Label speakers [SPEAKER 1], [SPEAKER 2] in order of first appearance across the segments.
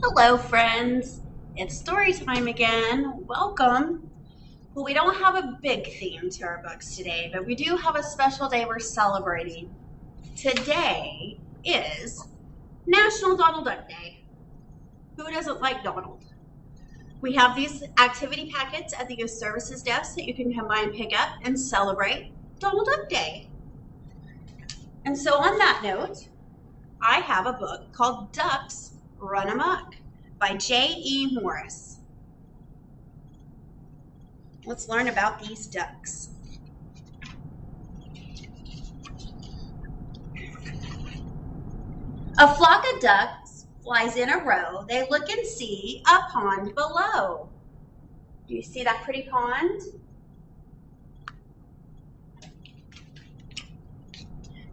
[SPEAKER 1] Hello, friends. It's story time again. Welcome. Well, we don't have a big theme to our books today, but we do have a special day we're celebrating. Today is National Donald Duck Day. Who doesn't like Donald? We have these activity packets at the youth services desk that you can come by and pick up and celebrate Donald Duck Day. And so on that note, I have a book called Ducks Run Amok by J.E. Morris. Let's learn about these ducks. A flock of ducks flies in a row. They look and see a pond below. Do you see that pretty pond?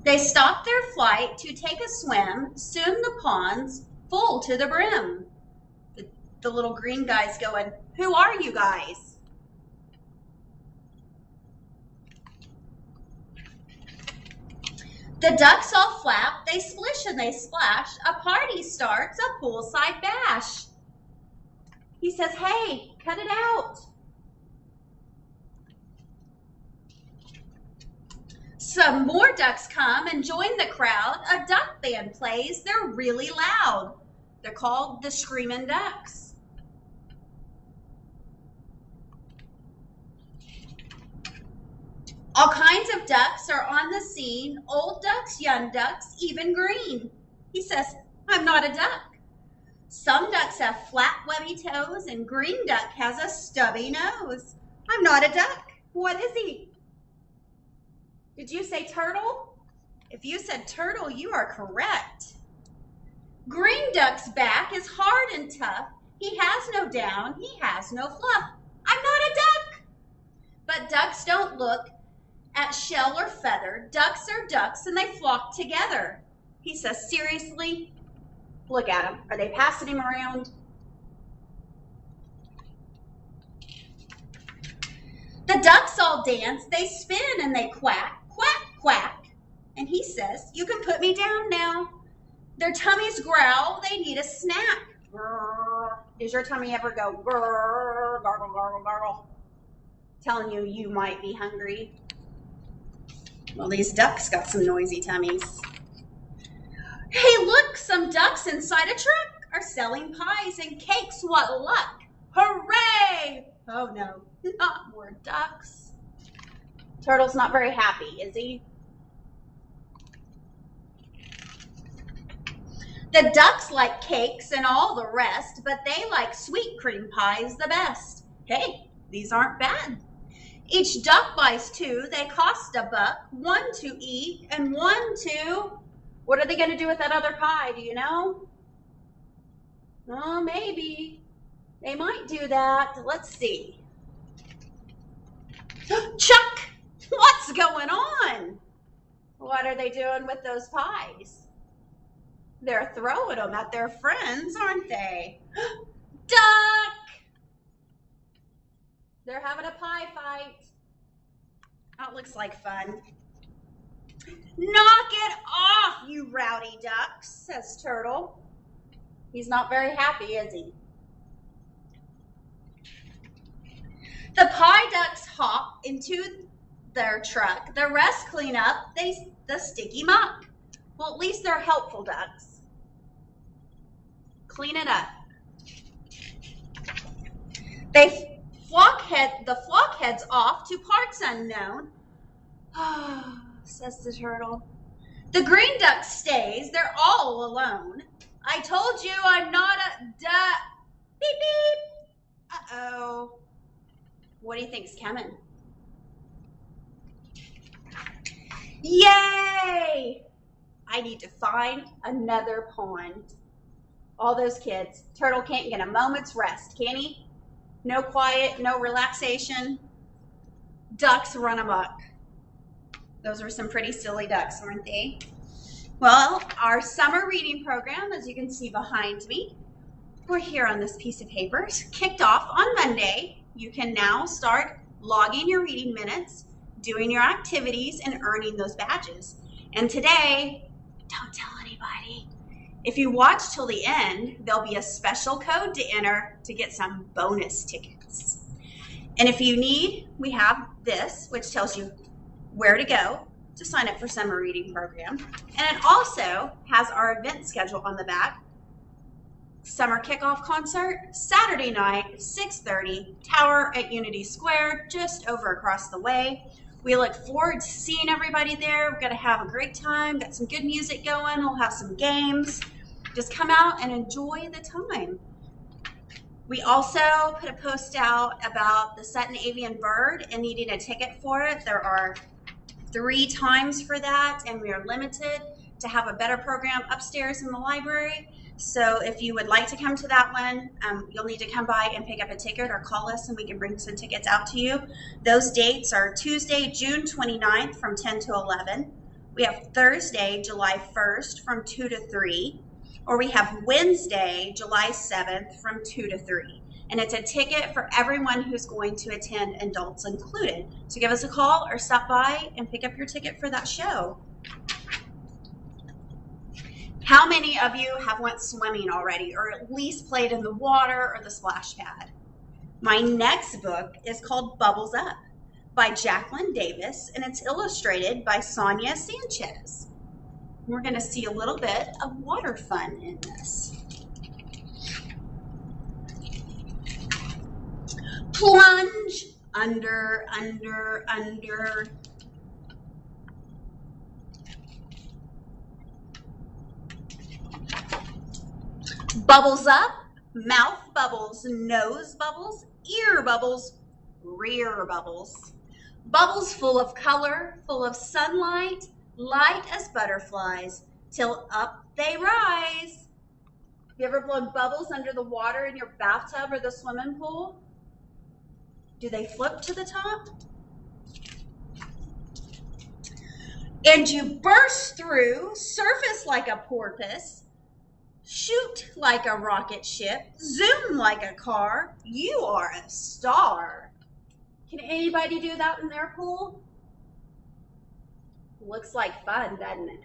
[SPEAKER 1] They stop their flight to take a swim. Soon the pond's full to the brim. The little green guy's going, "Who are you guys?" The ducks all flap, they splish and they splash. A party starts, a poolside bash. He says, "Hey, cut it out." Some more ducks come and join the crowd. A duck band plays. They're really loud. They're called the Screamin' Ducks. All kinds of ducks are on the scene. Old ducks, young ducks, even green. He says, "I'm not a duck." Some ducks have flat, webby toes, and green duck has a stubby nose. "I'm not a duck." What is he? Did you say turtle? If you said turtle, you are correct. Green duck's back is hard and tough. He has no down, he has no fluff. "I'm not a duck." But ducks don't look at shell or feather. Ducks are ducks and they flock together. He says, "Seriously? Look at them. Are they passing him around?" The ducks all dance. They spin and they quack, quack, quack. And he says, "You can put me down now." Their tummies growl. They need a snack. Grrr. Does your tummy ever go grrr, gargle, gargle, gargle? Telling you you might be hungry. Well, these ducks got some noisy tummies. Hey, look, some ducks inside a truck are selling pies and cakes. What luck! Hooray! Oh no, not more ducks. Turtle's not very happy, is he? The ducks like cakes and all the rest, but they like sweet cream pies the best. Hey, these aren't bad. Each duck buys two. They cost $1, one to eat and one to... What are they going to do with that other pie? Do you know? Oh, maybe. They might do that. Let's see. Chuck! What's going on? What are they doing with those pies? They're throwing them at their friends, aren't they? Duck! They're having a pie fight. That looks like fun. "Knock it off, you rowdy ducks," says Turtle. He's not very happy, is he? The pie ducks hop into their truck. The rest clean up the sticky muck. Well, at least they're helpful ducks. Clean it up. The flock heads off to parts unknown. "Ah," says the turtle. The green duck stays. They're all alone. "I told you I'm not a duck." Beep, beep. Uh-oh. What do you think's coming? Yay! I need to find another pond. All those kids. Turtle can't get a moment's rest, can he? No quiet, no relaxation. Ducks run amok. Those were some pretty silly ducks, weren't they? Well, our summer reading program, as you can see behind me, we're here on this piece of paper, kicked off on Monday. You can now start logging your reading minutes, doing your activities, and earning those badges. And today, don't tell anybody, If you watch till the end, there'll be a special code to enter to get some bonus tickets. And if you need, we have this, which tells you where to go to sign up for summer reading program. And it also has our event schedule on the back. Summer kickoff concert, Saturday night, 6:30, Tower at Unity Square, just over across the way. We look forward to seeing everybody there. We're gonna have a great time, got some good music going, we'll have some games. Just come out and enjoy the time. We also put a post out about the Sutton Avian Bird and needing a ticket for it. There are 3 times for that, and we are limited to have a better program upstairs in the library. So if you would like to come to that one, you'll need to come by and pick up a ticket or call us and we can bring some tickets out to you. Those dates are Tuesday, June 29th from 10 to 11. We have Thursday, July 1st from 2 to 3. Or we have Wednesday, July 7th from 2 to 3. And it's a ticket for everyone who's going to attend, adults included. So give us a call or stop by and pick up your ticket for that show. How many of you have went swimming already or at least played in the water or the splash pad? My next book is called Bubbles Up by Jacqueline Davis, and it's illustrated by Sonia Sanchez. We're going to see a little bit of water fun in this. Plunge, under, under, under. Bubbles up, mouth bubbles, nose bubbles, ear bubbles, rear bubbles. Bubbles full of color, full of sunlight, light as butterflies, till up they rise. Have you ever blown bubbles under the water in your bathtub or the swimming pool? Do they float to the top? And you burst through, surface like a porpoise, shoot like a rocket ship, zoom like a car. You are a star. Can anybody do that in their pool? Looks like fun, doesn't it?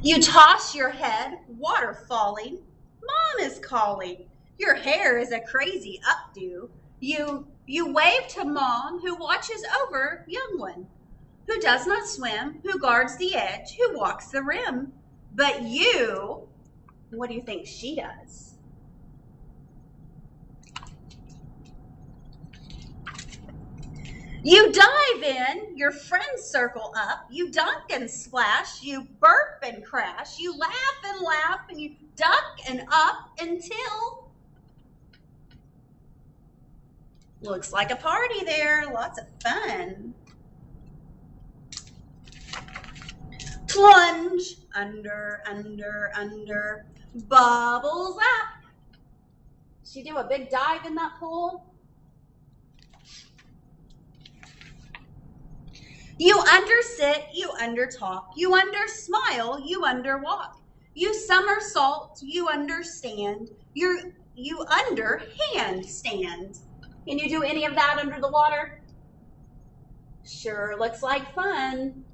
[SPEAKER 1] You toss your head, water falling. Mom is calling. Your hair is a crazy updo. You wave to Mom, who watches over young one, who does not swim, who guards the edge, who walks the rim. But you, what do you think she does? You dive in, your friends circle up, you dunk and splash, you burp and crash, you laugh, and you duck and up until... Looks like a party there, lots of fun. Plunge, under, under, under, bubbles up. She do a big dive in that pool? You undersit, you undertalk, you undersmile, you underwalk. You somersault, you understand, you underhandstand. Can you do any of that under the water? Sure looks like fun.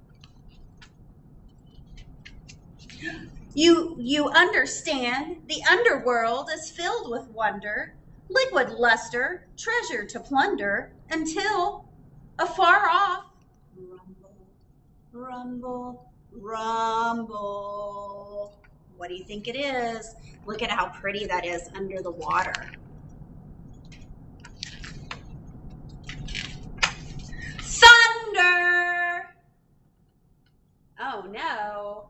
[SPEAKER 1] You understand the underworld is filled with wonder, liquid luster, treasure to plunder, until afar off, rumble, rumble. What do you think it is? Look at how pretty that is under the water. Thunder! Oh no.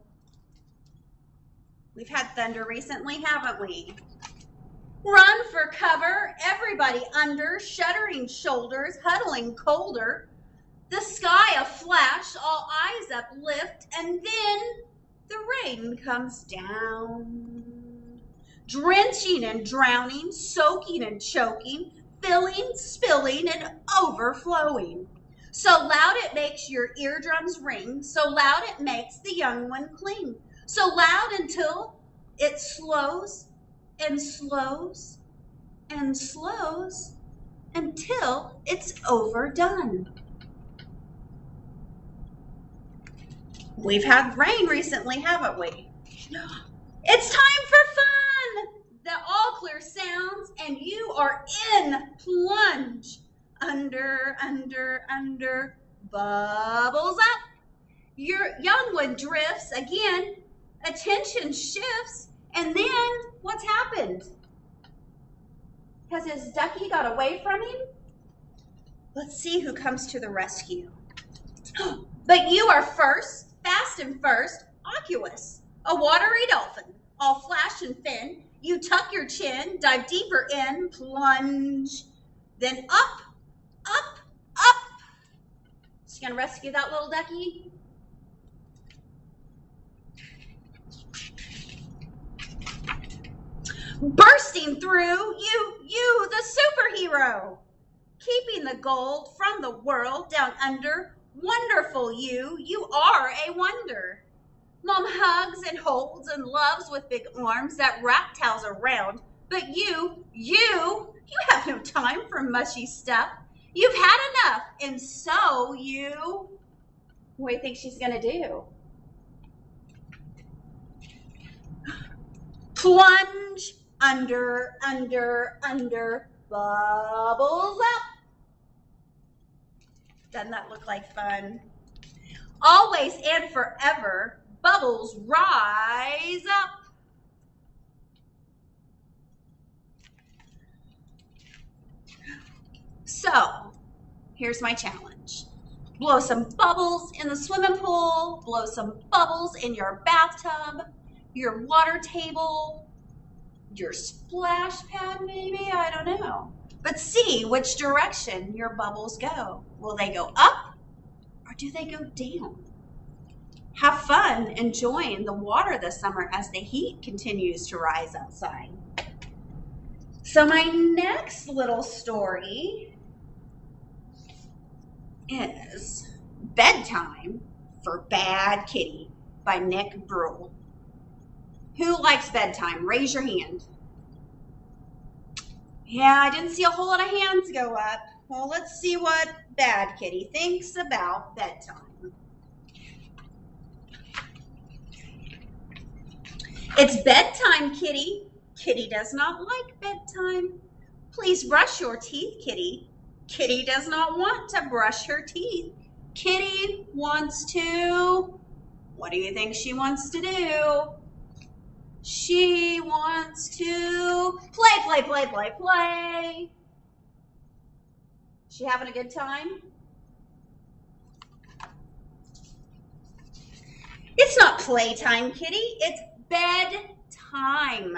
[SPEAKER 1] We've had thunder recently, haven't we? Run for cover, everybody under, shuddering shoulders, huddling colder. The sky a flash, all eyes uplift, and then the rain comes down. Drenching and drowning, soaking and choking, filling, spilling, and overflowing. So loud it makes your eardrums ring, so loud it makes the young one cling. So loud until it slows and slows and slows until it's overdone. We've had rain recently, haven't we? It's time for fun! The all clear sounds, and you are in plunge. Under, under, under, bubbles up. Your young one drifts again, attention shifts, and then what's happened? Has his ducky got away from him? Let's see who comes to the rescue. But you are first, fast and first, Oculus, a watery dolphin, all flash and fin. You tuck your chin, dive deeper in, plunge, then up, up, up. She's gonna rescue that little ducky. Bursting through, you, the superhero. Keeping the gold from the world down under. Wonderful you are a wonder. Mom hugs and holds and loves with big arms that wrap towels around. But you have no time for mushy stuff. You've had enough, and so you, what do you think she's gonna do? Plunge under, under, under, bubbles up. Doesn't that look like fun? Always and forever, bubbles rise up. So, here's my challenge. Blow some bubbles in the swimming pool, blow some bubbles in your bathtub, your water table, your splash pad maybe, I don't know. But see which direction your bubbles go. Will they go up or do they go down? Have fun enjoying the water this summer as the heat continues to rise outside. So my next little story is Bedtime for Bad Kitty by Nick Brule. Who likes bedtime? Raise your hand. Yeah, I didn't see a whole lot of hands go up. Well, let's see what Bad Kitty thinks about bedtime. It's bedtime, Kitty. Kitty does not like bedtime. Please brush your teeth, Kitty. Kitty does not want to brush her teeth. Kitty wants to, what do you think she wants to do? She wants to play, play, play, play, play. She having a good time? It's not playtime, Kitty. It's bedtime.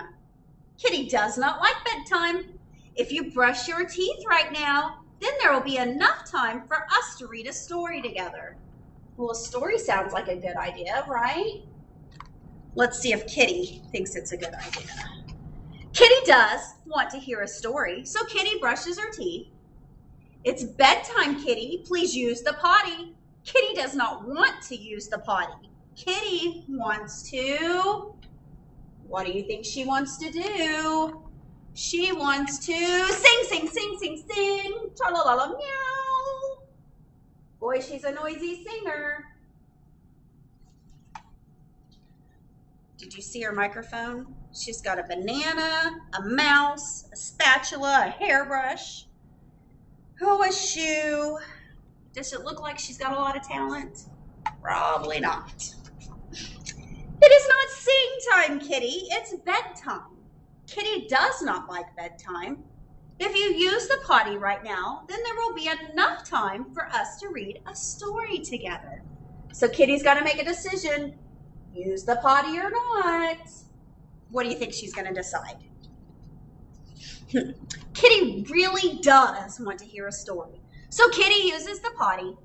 [SPEAKER 1] Kitty does not like bedtime. If you brush your teeth right now, then there will be enough time for us to read a story together. Well, a story sounds like a good idea, right? Let's see if Kitty thinks it's a good idea. Kitty does want to hear a story, so Kitty brushes her teeth. It's bedtime, Kitty. Please use the potty. Kitty does not want to use the potty. Kitty wants to, what do you think she wants to do? She wants to sing, sing, sing, sing, sing, tra-la-la-la, meow. Boy, she's a noisy singer. Did you see her microphone? She's got a banana, a mouse, a spatula, a hairbrush, a shoe. Does it look like she's got a lot of talent? Probably not. It is not sing time, Kitty. It's bedtime. Kitty does not like bedtime. If you use the potty right now, then there will be enough time for us to read a story together. So Kitty's got to make a decision. Use the potty or not. What do you think she's going to decide? Kitty really does want to hear a story. So Kitty uses the potty.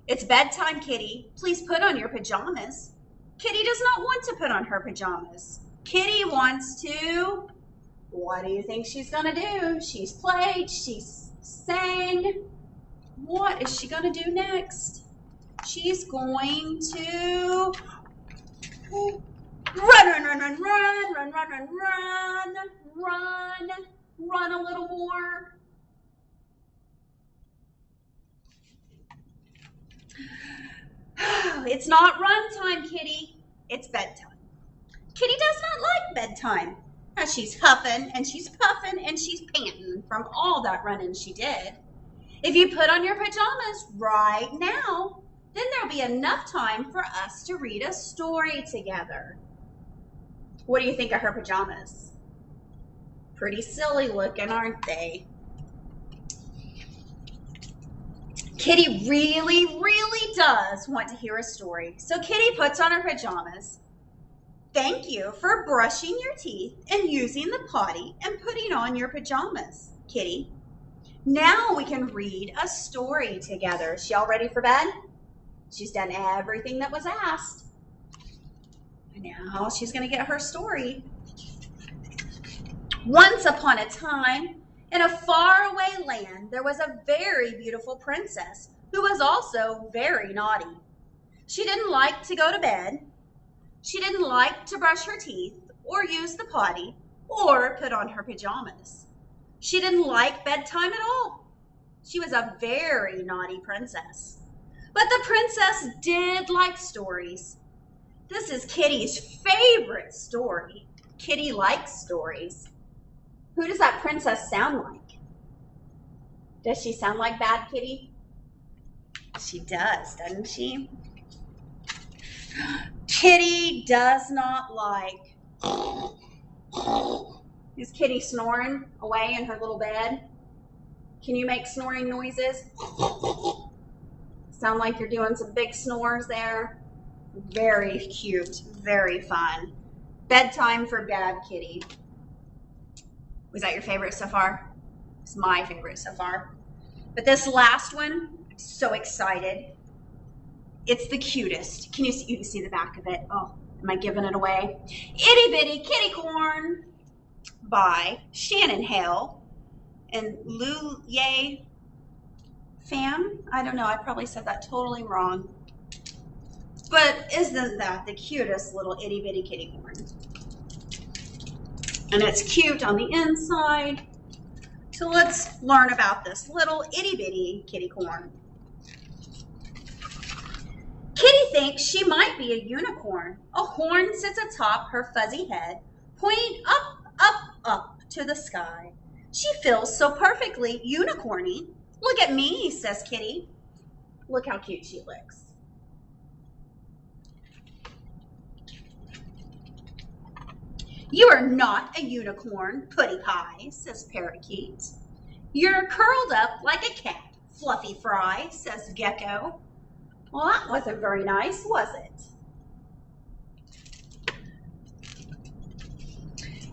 [SPEAKER 1] It's bedtime, Kitty. Please put on your pajamas. Kitty does not want to put on her pajamas. Kitty wants to, what do you think she's going to do? She's played, she's sang. What is she going to do next? She's going to run, run, run, run, run, run, run, run, run, run, run a little more. It's not run time, Kitty. It's bedtime. Kitty does not like bedtime, as she's huffing and she's puffing and she's panting from all that running she did. If you put on your pajamas right now, then there'll be enough time for us to read a story together. What do you think of her pajamas? Pretty silly looking, aren't they? Kitty really, really does want to hear a story. So Kitty puts on her pajamas. Thank you for brushing your teeth and using the potty and putting on your pajamas, Kitty. Now we can read a story together. Is she all ready for bed? She's done everything that was asked. Now she's going to get her story. Once upon a time, in a faraway land, there was a very beautiful princess who was also very naughty. She didn't like to go to bed. She didn't like to brush her teeth or use the potty or put on her pajamas. She didn't like bedtime at all. She was a very naughty princess. But the princess did like stories. This is Kitty's favorite story. Kitty likes stories. Who does that princess sound like? Does she sound like Bad Kitty? She does, doesn't she? Kitty does not like. Is Kitty snoring away in her little bed? Can you make snoring noises? Sound like you're doing some big snores there. Very cute, very fun. Bedtime for Bad Kitty. Was that your favorite so far? It's my favorite so far. But this last one, I'm so excited. It's the cutest. Can you see? You can see the back of it. Oh, am I giving it away? Itty Bitty Kitty Corn by Shannon Hale and Lou Ye Pham. I don't know. I probably said that totally wrong. But isn't that the cutest little itty bitty kitty corn? And it's cute on the inside. So let's learn about this little itty bitty kitty corn. Kitty thinks she might be a unicorn. A horn sits atop her fuzzy head, pointing up, up, up to the sky. She feels so perfectly unicorny. Look at me, says Kitty. Look how cute she looks. You are not a unicorn, Putty Pie, says Parakeet. You're curled up like a cat, Fluffy Fry, says Gecko. Well, that wasn't very nice, was it?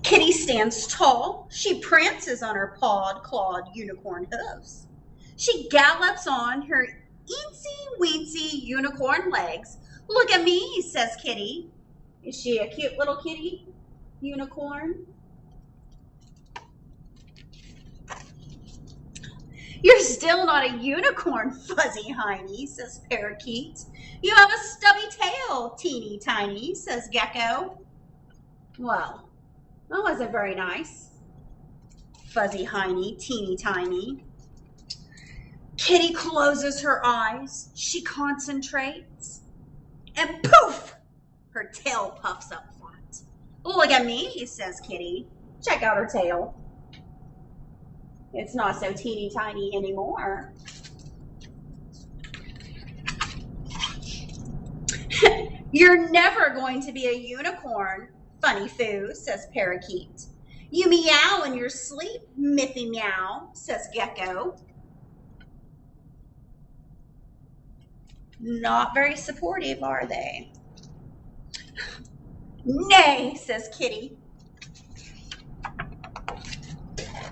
[SPEAKER 1] Kitty stands tall. She prances on her pawed-clawed unicorn hooves. She gallops on her eensy-weensy unicorn legs. Look at me, says Kitty. Is she a cute little kitty? Unicorn. You're still not a unicorn, Fuzzy Hiney, says Parakeet. You have a stubby tail, Teeny Tiny, says Gecko. Well, that wasn't very nice. Fuzzy Hiney, Teeny Tiny. Kitty closes her eyes. She concentrates. And poof! Her tail puffs up flat. Look at me, says Kitty. Check out her tail. It's not so teeny tiny anymore. You're never going to be a unicorn, Funny Foo, says Parakeet. You meow in your sleep, Miffy Meow, says Gecko. Not very supportive, are they? Nay, says Kitty.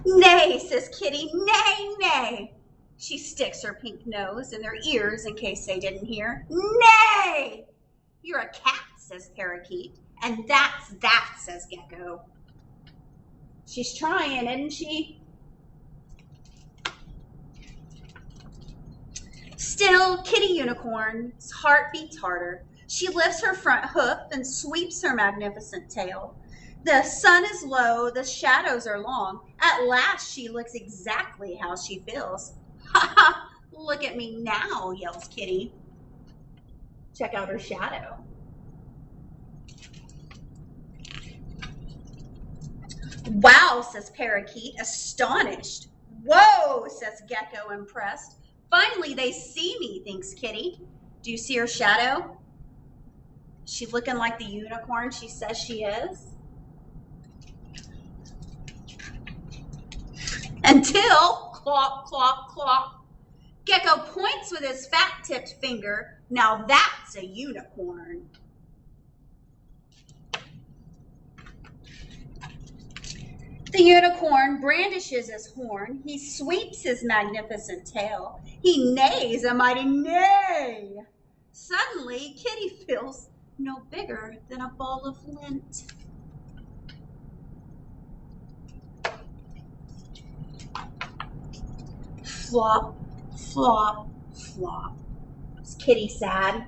[SPEAKER 1] Nay, says Kitty. Nay, nay. She sticks her pink nose in their ears in case they didn't hear. Nay! You're a cat, says Parakeet. And that's that, says Gecko. She's trying, isn't she? Still, Kitty Unicorn's heart beats harder. She lifts her front hoof and sweeps her magnificent tail. The sun is low, the shadows are long. At last she looks exactly how she feels. Ha ha! Look at me now, yells Kitty. Check out her shadow. Wow, says Parakeet, astonished. Whoa, says Gecko, impressed. Finally, they see me, thinks Kitty. Do you see her shadow? She looking like the unicorn she says she is? Until, clop, clop, clop, Gecko points with his fat-tipped finger. Now that's a unicorn. The unicorn brandishes his horn. He sweeps his magnificent tail. He neighs a mighty neigh. Suddenly, Kitty feels no bigger than a ball of lint. Flop, flop, flop. Is Kitty sad?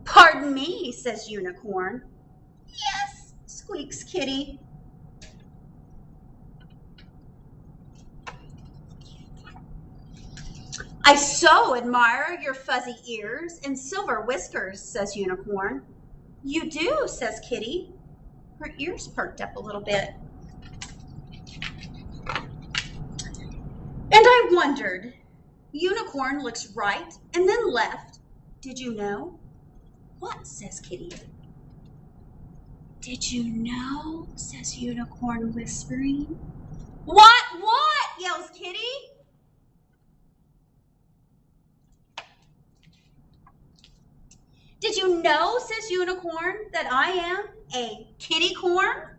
[SPEAKER 1] Pardon me, says Unicorn. Yes, squeaks Kitty. I so admire your fuzzy ears and silver whiskers, says Unicorn. You do, says Kitty. Her ears perked up a little bit. And I wondered. Unicorn looks right and then left. Did you know? What, says Kitty. Did you know, says Unicorn, whispering. What, yells Kitty. Did you know, says Unicorn, that I am a kitty-corn?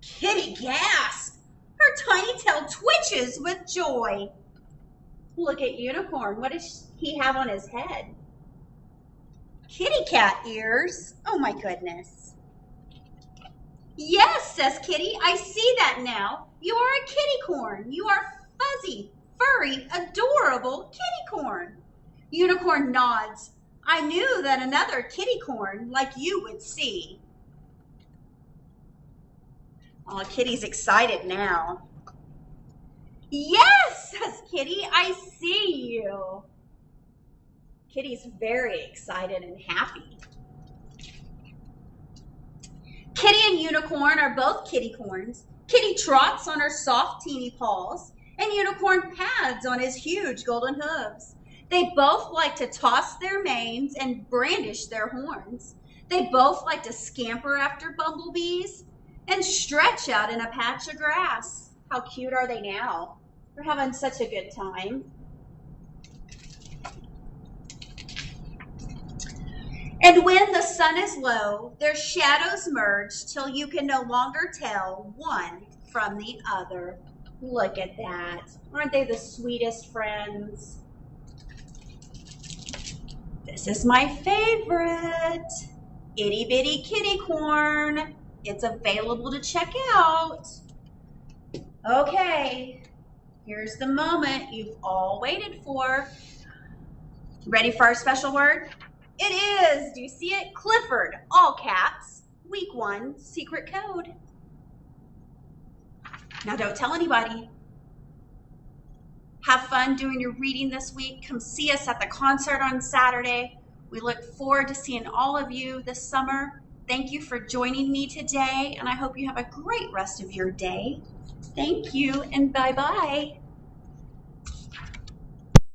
[SPEAKER 1] Kitty gasps. Her tiny tail twitches with joy. Look at Unicorn. What does he have on his head? Kitty cat ears. Oh my goodness. Yes, says Kitty. I see that now. You are a kitty-corn. You are fuzzy, furry, adorable kitty-corn. Unicorn nods. I knew that another kitty-corn like you would see. Oh, Kitty's excited now. Yes, says Kitty, I see you. Kitty's very excited and happy. Kitty and Unicorn are both kitty-corns. Kitty trots on her soft, teeny paws, and Unicorn pads on his huge golden hooves. They both like to toss their manes and brandish their horns. They both like to scamper after bumblebees and stretch out in a patch of grass. How cute are they now? They're having such a good time. And when the sun is low, their shadows merge till you can no longer tell one from the other. Look at that. Aren't they the sweetest friends? This is my favorite, Itty Bitty Kitty Corn. It's available to check out. Okay, here's the moment you've all waited for. Ready for our special word? It is, do you see it? Clifford, all caps, week 1, secret code. Now don't tell anybody. Have fun doing your reading this week. Come see us at the concert on Saturday. We look forward to seeing all of you this summer. Thank you for joining me today, and I hope you have a great rest of your day. Thank you, and bye-bye.